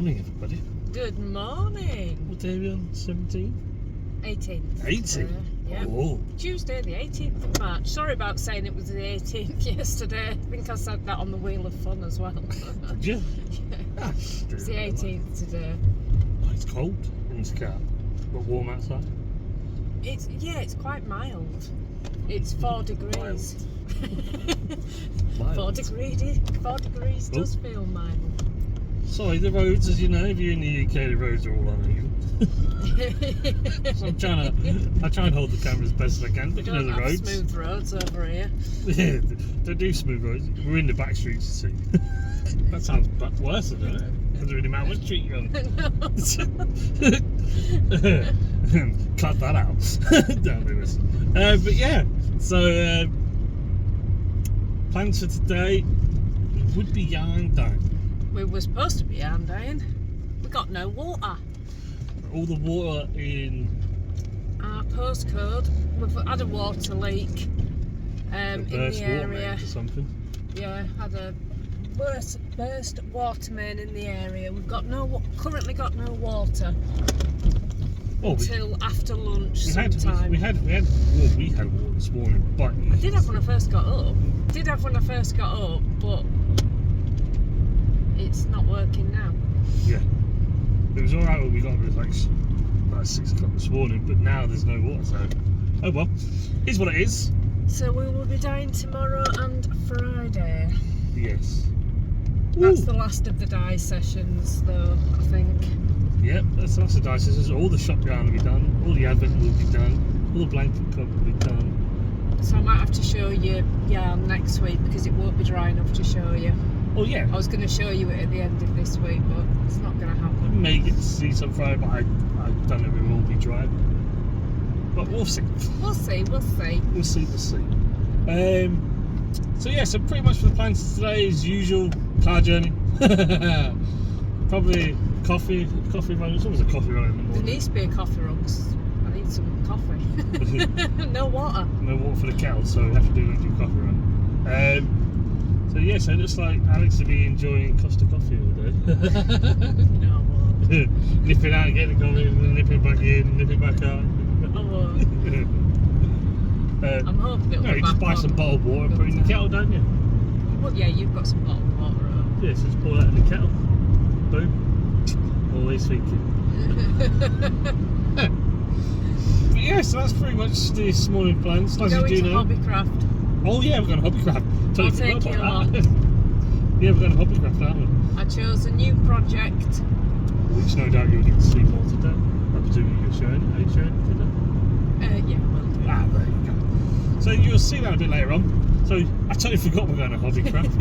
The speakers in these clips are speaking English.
morning, everybody. Good morning. What day are we on? 17th? 18th. 18th? Yeah. Oh. Tuesday, the 18th of March. Sorry about saying it was the 18th yesterday. I think I said that on the Wheel of Fun as well. Did you? Yeah. Ah, It's the 18th today. Oh, it's cold in this car, but warm outside. It's quite mild. It's 4 degrees. Mild. 4 degrees does feel mild. Sorry, the roads, as you know, if you're in the UK, the roads are all on you. So I try and hold the camera as best as I can, but you know the roads. Smooth roads over here. Yeah, they do smooth roads. We're in the back streets, you see. That sounds worse, doesn't it? Doesn't really matter what street you're on. Cut that out. Don't do this. But yeah, so plans for today would be yarn down. We were supposed to be yarn dyeing. We got no water. All the water in our postcode, we've had a water leak in the area. Or something. Yeah, had a burst water main in the area. We've got currently got no water until after lunch sometime. We had water this morning, but I did have when I first got up. But it's not working now. Yeah, it was alright when we got up. It was like 6 o'clock this morning, but now there's no water, so oh well, it's what it is. So we will be dyeing tomorrow and Friday. Yes. That's the last of the dye sessions, though, I think. Yep, that's the dye sessions. All the shop yarn will be done, all the advent will be done, all the blanket cover will be done. So I might have to show you yarn next week because it won't be dry enough to show you. Oh yeah. I was going to show you it at the end of this week, but it's not going to happen. You may get to see some Friday, but I don't know if it will be dry. But we'll see. We'll see. So yeah, so pretty much for the plans today as usual, car journey. Probably coffee run. It's always a coffee run in the morning. There needs to be a coffee run 'cause I need some coffee. No water. No water for the kettle, so we have to do coffee run. So yeah, so it looks like Alex will be enjoying Costa Coffee all day. No, I won't. Nipping out, getting the coffee, and then nipping back in, nipping back out. I won't. I'm hoping it'll no, you just buy some bottled water and put it in the kettle, don't you? Well, yeah, you've got some bottled water. Yeah, so just pour that in the kettle. Boom. Always thinking. But yeah, so that's pretty much this morning plans. As you do know. Hobbycraft. Oh yeah, we're going to Hobbycraft. I'll take you along. Yeah, we're going to Hobbycraft, aren't we? I chose a new project. Which no doubt you'll get to see more today. I presume you're showing it. Are you showing it today? Yeah, we'll do. Ah, there you go. So you'll see that a bit later on. So I totally forgot we're going to Hobbycraft.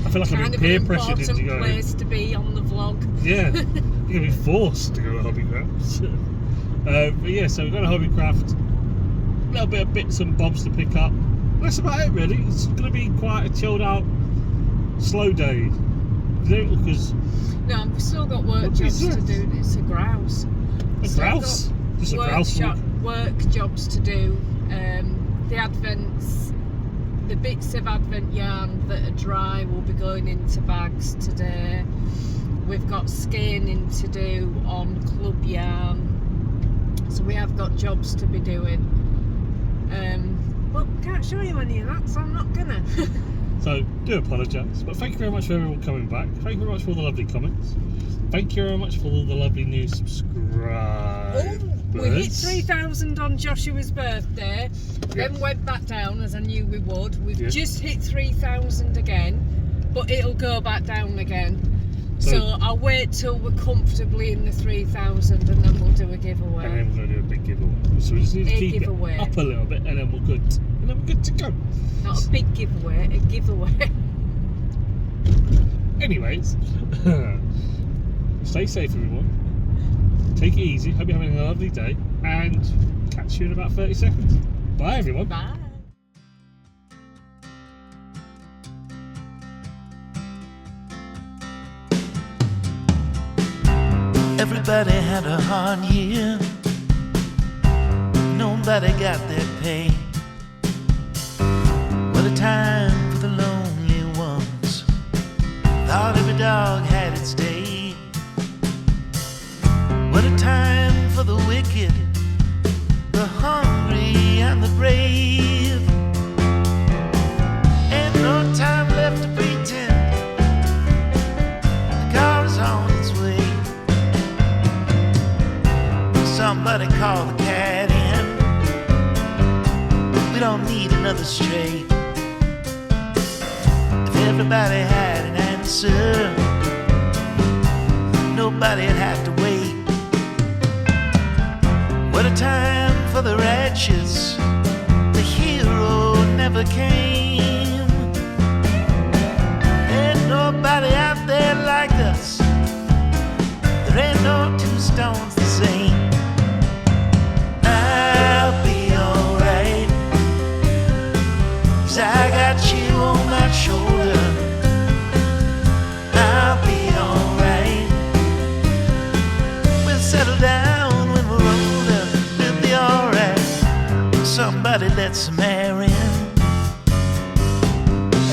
I feel like I'm being peer pressured into going. Kind of an important place to be on the vlog. Yeah, you're going to be forced to go to Hobbycraft. But yeah, so we're going to Hobbycraft. A little bit of bits and bobs to pick up. That's about it really. It's going to be quite a chilled out, slow day. Because no, I've still got work jobs to do. It's a grouse. A grouse? Just a grouse work jobs to do. The advents, the bits of advent yarn that are dry will be going into bags today. We've got skeins to do on club yarn. So we have got jobs to be doing. But can't show you any of that, so I'm not gonna. So, do apologise, but thank you very much for everyone coming back. Thank you very much for all the lovely comments. Thank you very much for all the lovely new subscribers. We hit 3,000 on Joshua's birthday, then went back down as I knew we would. We've just hit 3,000 again, but it'll go back down again. So I'll wait till we're comfortably in the 3,000 and then we'll do a giveaway. And then we're going to do a big giveaway. So we just need to keep it up a little bit and then we're good. And then we're good to go. Not a big giveaway, a giveaway. Anyways, stay safe everyone. Take it easy. Hope you're having a lovely day. And catch you in about 30 seconds. Bye everyone. Bye. Everybody had a hard year. Nobody got their pay. What a time for the lonely ones. Thought every dog had its day. What a time for the wicked, the hungry and the brave. Ain't no time left to pretend. The car is on its way. Somebody call the cat in. We don't need another stray. If everybody had an answer, nobody'd have to wait. What a time for the righteous, the hero never came. Ain't nobody out there like us. There ain't no two stones the same. I'll be alright, 'cause I got you on my shoulder. I'll be alright. We'll settle down when we're older. We'll be alright. Somebody let some air in.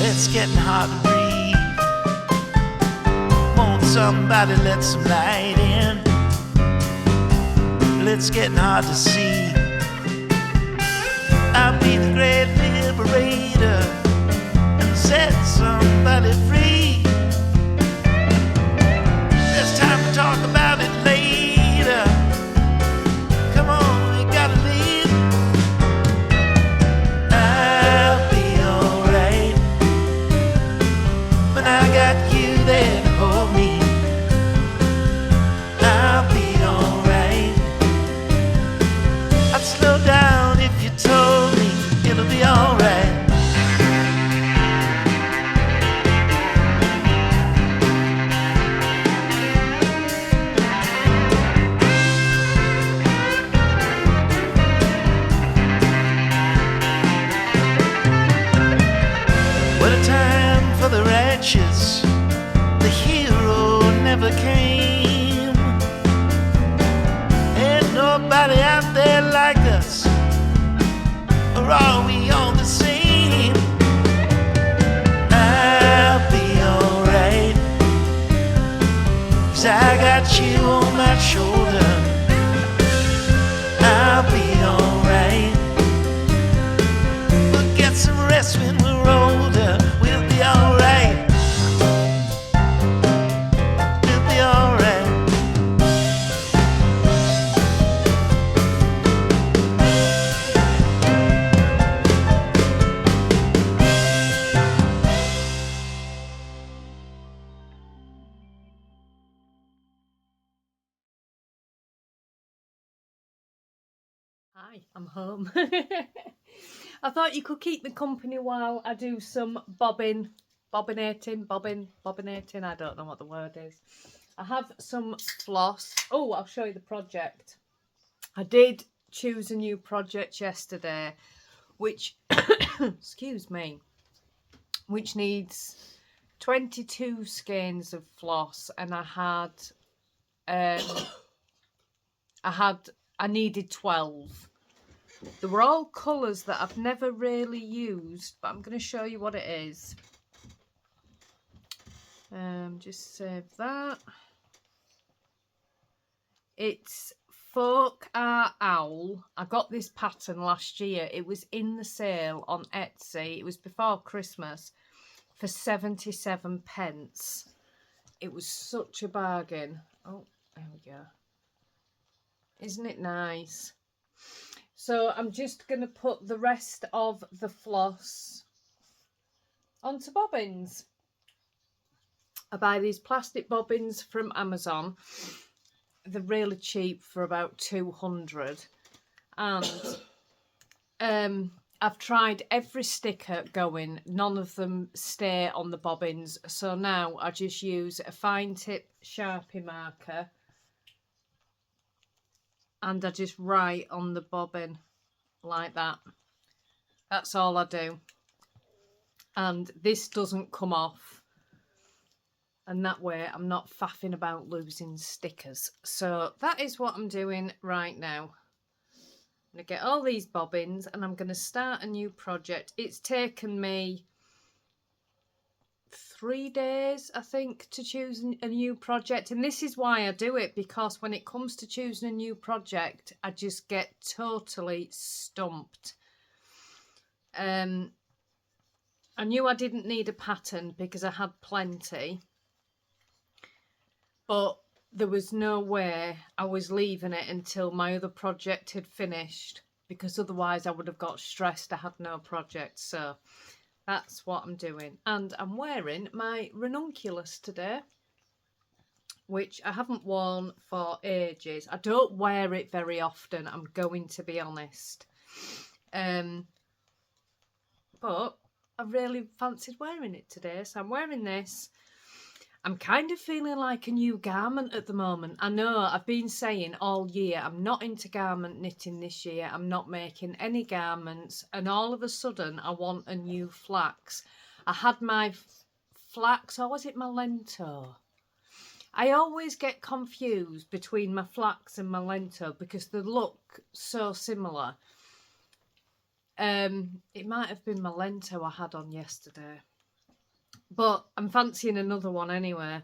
It's getting hard to breathe. Won't somebody let some light in? It's getting hard to see. I'll be the great liberator and set somebody free. There's time to talk about it later. Come on, we gotta leave. I'll be alright when I got you there to hold me. I'll be alright. I'd slow down if you told me it'll be alright. What a time for the righteous, the hero never came. Ain't nobody out there like us, or are we all the same? I'll be alright, 'cause I got you on my shoulder. I'll be alright. We'll get some rest when we're older. We'll be alright. We'll be alright. Hi, I'm home. I thought you could keep me company while I do some bobbinating. I don't know what the word is. I have some floss. Oh, I'll show you the project. I did choose a new project yesterday, which, excuse me, which needs 22 skeins of floss, and I needed 12. They were all colours that I've never really used, but I'm going to show you what it is. Just save that. It's Folk Art Owl. I got this pattern last year. It was in the sale on Etsy. It was before Christmas for 77p. It was such a bargain. Oh, there we go. Isn't it nice? So I'm just going to put the rest of the floss onto bobbins. I buy these plastic bobbins from Amazon. They're really cheap for about 200. And I've tried every sticker going. None of them stay on the bobbins. So now I just use a fine tip Sharpie marker. And I just write on the bobbin like that. That's all I do. And this doesn't come off. And that way I'm not faffing about losing stickers. So that is what I'm doing right now. I'm going to get all these bobbins and I'm going to start a new project. It's taken me 3 days, I think, to choose a new project. And this is why I do it, because when it comes to choosing a new project, I just get totally stumped. I knew I didn't need a pattern because I had plenty, but there was no way I was leaving it until my other project had finished, because otherwise I would have got stressed I had no project. So that's what I'm doing. And I'm wearing my ranunculus today, which I haven't worn for ages. I don't wear it very often, I'm going to be honest. But I really fancied wearing it today, so I'm wearing this. I'm kind of feeling like a new garment at the moment. I know I've been saying all year I'm not into garment knitting this year. I'm not making any garments, and all of a sudden I want a new flax. I had my flax, or was it my lento? I always get confused between my flax and my lento because they look so similar. It might have been my lento I had on yesterday. But I'm fancying another one anyway.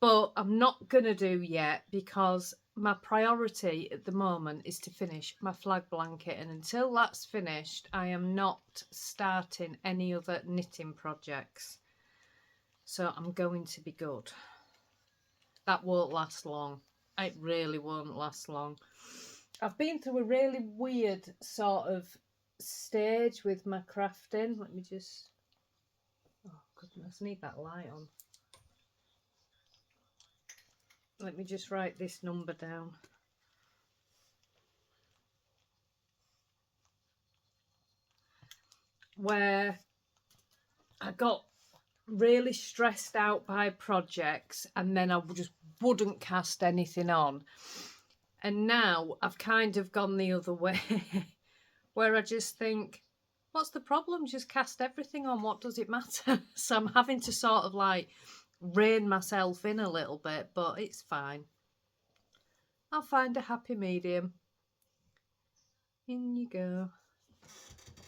But I'm not going to do yet because my priority at the moment is to finish my flag blanket. And until that's finished, I am not starting any other knitting projects. So I'm going to be good. That won't last long. It really won't last long. I've been through a really weird sort of stage with my crafting. Let me just... Oh goodness, I need that light on. Let me just write this number down. Where I got really stressed out by projects and then I just wouldn't cast anything on. And now I've kind of gone the other way where I just think, what's the problem? Just cast everything on. What does it matter? So I'm having to sort of like rein myself in a little bit, but it's fine. I'll find a happy medium. In you go.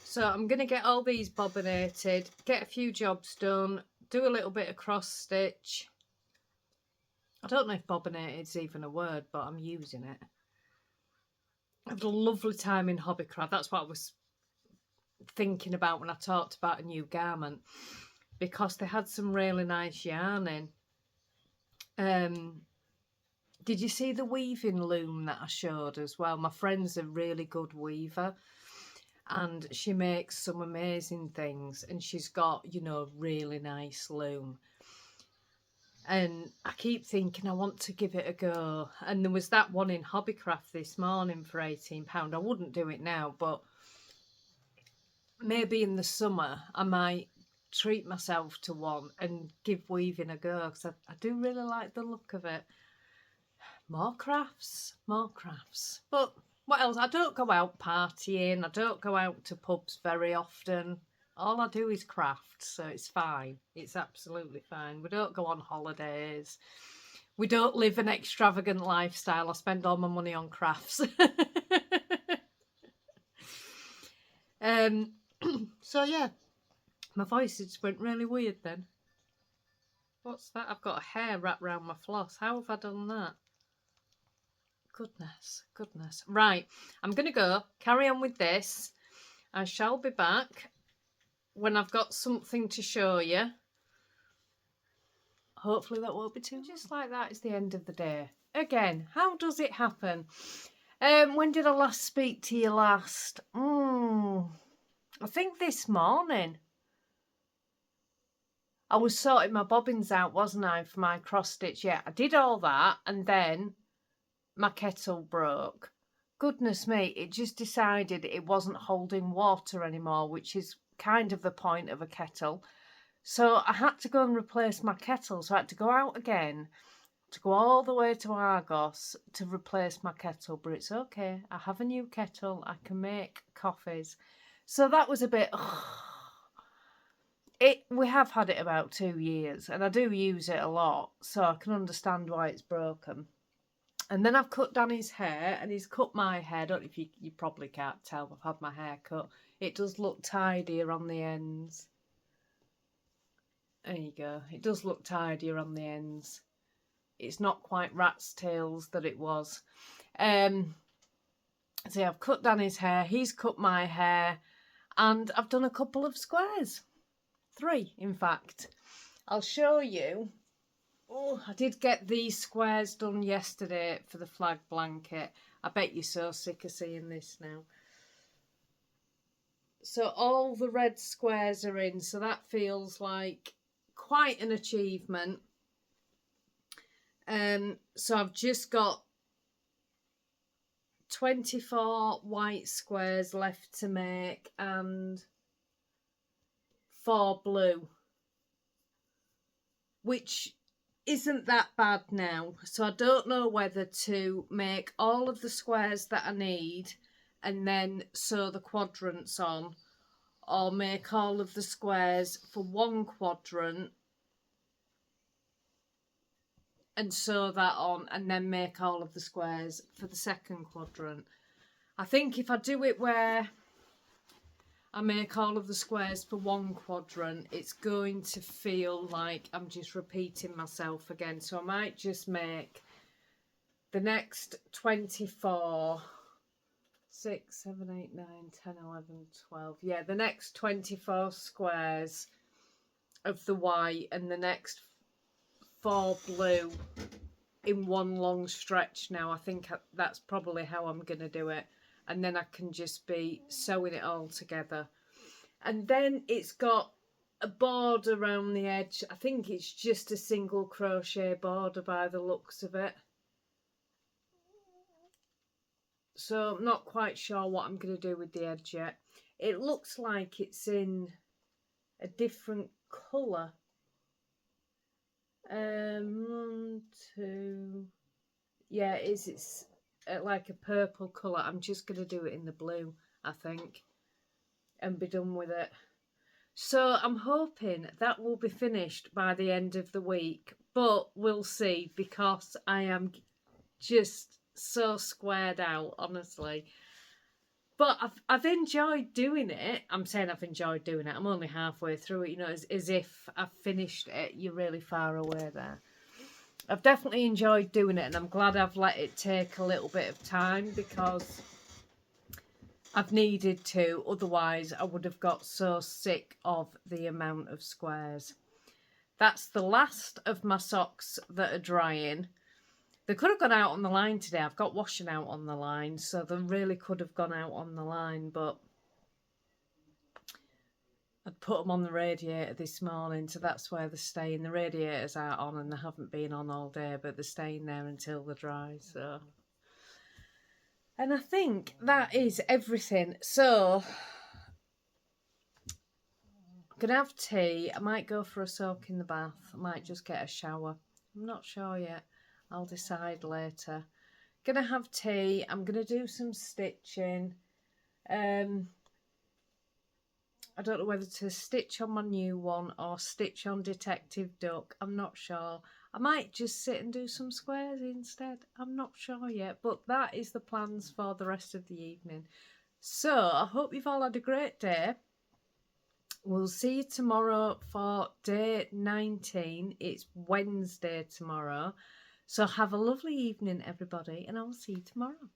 So I'm going to get all these bobbinated, get a few jobs done, do a little bit of cross stitch. I don't know if bobbinated is even a word, but I'm using it. I had a lovely time in Hobbycraft. That's what I was thinking about when I talked about a new garment, because they had some really nice yarn in. Did you see the weaving loom that I showed as well? My friend's a really good weaver and she makes some amazing things, and she's got, you know, really nice loom. And I keep thinking I want to give it a go. And there was that one in Hobbycraft this morning for £18. I wouldn't do it now, but maybe in the summer I might treat myself to one and give weaving a go, because I do really like the look of it. More crafts, more crafts. But what else? I don't go out partying. I don't go out to pubs very often. All I do is craft, so it's fine. It's absolutely fine. We don't go on holidays. We don't live an extravagant lifestyle. I spend all my money on crafts. So yeah, my voice just went really weird then. What's that? I've got a hair wrapped around my floss. How have I done that? Goodness, goodness. Right, I'm going to go carry on with this. I shall be back when I've got something to show you. Hopefully that won't be too... Just like that is the end of the day. Again, how does it happen? When did I last speak to you last? I think this morning. I was sorting my bobbins out, wasn't I, for my cross stitch? Yeah, I did all that, and then my kettle broke. Goodness me, it just decided it wasn't holding water anymore, which is kind of the point of a kettle. So I had to go and replace my kettle. So I had to go out again, to go all the way to Argos to replace my kettle. But it's okay. I have a new kettle. I can make coffees. So that was a bit... We have had it about 2 years, and I do use it a lot, so I can understand why it's broken. And then I've cut Danny's hair, and he's cut my hair. I don't know if you probably can't tell, I've had my hair cut. It does look tidier on the ends. There you go. It does look tidier on the ends. It's not quite rat's tails that it was. So I've cut Danny's hair, he's cut my hair, and I've done a couple of squares. 3, in fact. I'll show you. Oh, I did get these squares done yesterday for the flag blanket. I bet you're so sick of seeing this now. So all the red squares are in, so that feels like quite an achievement. So I've just got 24 white squares left to make and 4 blue, which isn't that bad now. So I don't know whether to make all of the squares that I need and then sew the quadrants on, or make all of the squares for one quadrant and sew that on and then make all of the squares for the second quadrant. I think if I do it where I make all of the squares for one quadrant, it's going to feel like I'm just repeating myself again. So I might just make the next 24, 6, 7, 8, 9, 10, 11, 12. Yeah, the next 24 squares of the white and the next 4 blue in one long stretch now. I think that's probably how I'm going to do it. And then I can just be sewing it all together. And then it's got a border around the edge. I think it's just a single crochet border by the looks of it. So I'm not quite sure what I'm going to do with the edge yet. It looks like it's in a different colour. 1, 2... Yeah, it is. It's like a purple colour. I'm just going to do it in the blue, I think, and be done with it. So I'm hoping that will be finished by the end of the week, but we'll see, because I am just so squared out, honestly. But I've enjoyed doing it. I'm saying I've enjoyed doing it. I'm only halfway through it, you know, as if I've finished it. You're really far away there. I've definitely enjoyed doing it, and I'm glad I've let it take a little bit of time, because I've needed to. Otherwise, I would have got so sick of the amount of squares. That's the last of my socks that are drying. They could have gone out on the line today. I've got washing out on the line, so they really could have gone out on the line, but I'd put them on the radiator this morning, so that's where they're staying. The radiators are on and they haven't been on all day, but they're staying there until they're dry. So, and I think that is everything. So I'm going to have tea. I might go for a soak in the bath. I might just get a shower. I'm not sure yet. I'll decide later. Going to have tea. I'm going to do some stitching. I don't know whether to stitch on my new one or stitch on Detective Duck. I'm not sure. I might just sit and do some squares instead. I'm not sure yet. But that is the plans for the rest of the evening. So I hope you've all had a great day. We'll see you tomorrow for day 19. It's Wednesday tomorrow. So have a lovely evening, everybody, and I'll see you tomorrow.